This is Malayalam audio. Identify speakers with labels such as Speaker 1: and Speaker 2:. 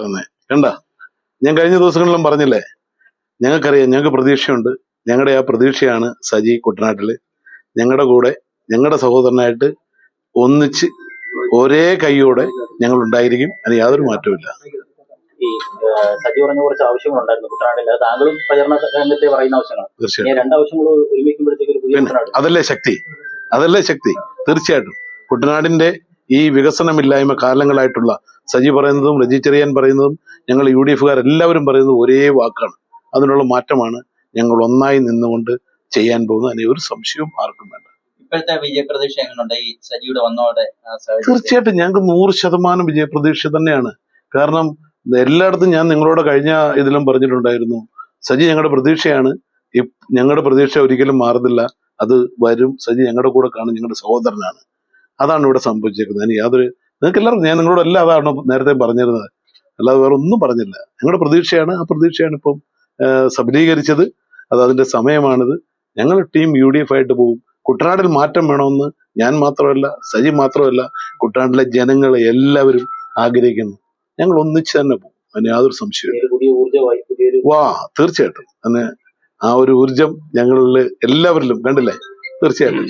Speaker 1: തന്നെ കണ്ട, ഞാൻ കഴിഞ്ഞ ദിവസങ്ങളിലും പറഞ്ഞില്ലേ, ഞങ്ങൾക്കറിയാം, ഞങ്ങൾക്ക് പ്രതീക്ഷയുണ്ട്. ഞങ്ങളുടെ ആ പ്രതീക്ഷയാണ് സജി കുട്ടനാട്ടില് ഞങ്ങളുടെ കൂടെ, ഞങ്ങളുടെ സഹോദരനായിട്ട് ഒന്നിച്ച് ഒരേ കൈയോടെ ഞങ്ങൾ ഉണ്ടായിരിക്കും. അതിന് യാതൊരു മാറ്റവുമില്ല.
Speaker 2: ഈ സജി പറഞ്ഞ കുറച്ച് ആവശ്യങ്ങളുണ്ടായിരുന്നു കുട്ടനാട്ടിൽ, താങ്കളും പ്രചരണ രംഗത്തെ പറയുന്ന ആവശ്യങ്ങൾ.
Speaker 1: തീർച്ചയായിട്ടും
Speaker 2: രണ്ടാവശ്യങ്ങൾ ഒരുമിക്കുമ്പോഴത്തേക്ക് ഒരു പുതിയ കുട്ടനാട്.
Speaker 1: അതല്ലേ ശക്തി, അതല്ലേ ശക്തി. തീർച്ചയായിട്ടും കുട്ടനാടിന്റെ ഈ വികസനമില്ലായ്മ കാലങ്ങളായിട്ടുള്ള സജി പറയുന്നതും രജി ചെറിയാൻ പറയുന്നതും ഞങ്ങൾ UDF-കാർ എല്ലാവരും പറയുന്നത് ഒരേ വാക്കാണ്. അതിനുള്ള മാറ്റമാണ് ഞങ്ങൾ ഒന്നായി നിന്നുകൊണ്ട് ചെയ്യാൻ പോകുന്നത്. അതിന് ഒരു സംശയവും ആർക്കും വേണ്ട.
Speaker 2: ഇപ്പോഴത്തെ വിജയപ്രതീക്ഷ എങ്ങനെയുണ്ട് ഈ സജിയുടെ വന്നോടെ?
Speaker 1: തീർച്ചയായിട്ടും ഞങ്ങൾക്ക് 100% വിജയപ്രതീക്ഷ തന്നെയാണ്. കാരണം എല്ലായിടത്തും ഞാൻ നിങ്ങളോട് കഴിഞ്ഞ ഇതിലും പറഞ്ഞിട്ടുണ്ടായിരുന്നു, സജി ഞങ്ങളുടെ പ്രതീക്ഷയാണ്. ഞങ്ങളുടെ പ്രതീക്ഷ ഒരിക്കലും മാറുന്നില്ല. അത് വരും. സജി ഞങ്ങളുടെ കൂടെ കാണും, ഞങ്ങളുടെ സഹോദരനാണ്. അതാണ് ഇവിടെ സംഭവിച്ചേക്കുന്നത്. അതിന് യാതൊരു, നിങ്ങൾക്ക് എല്ലാവർക്കും, ഞാൻ നിങ്ങളോട് എല്ലാം അതാണ് നേരത്തെ പറഞ്ഞിരുന്നത്, അല്ലാതെ വേറെ ഒന്നും പറഞ്ഞില്ല. ഞങ്ങളുടെ പ്രതീക്ഷയാണ്. ആ പ്രതീക്ഷയാണ് ഇപ്പം സബലീകരിച്ചത്. അത് അതിന്റെ സമയമാണിത്. ഞങ്ങൾ ടീം UDF ആയിട്ട് പോകും. കുട്ടനാട്ടിൽ മാറ്റം വേണമെന്ന് ഞാൻ മാത്രമല്ല, സജി മാത്രമല്ല, കുട്ടനാട്ടിലെ ജനങ്ങൾ എല്ലാവരും ആഗ്രഹിക്കുന്നു. ഞങ്ങൾ ഒന്നിച്ച് തന്നെ പോകും. അതിന് യാതൊരു സംശയവും. തീർച്ചയായിട്ടും. അതിന് ആ ഒരു ഊർജം ഞങ്ങളിൽ എല്ലാവരിലും കണ്ടില്ലേ? തീർച്ചയായിട്ടും.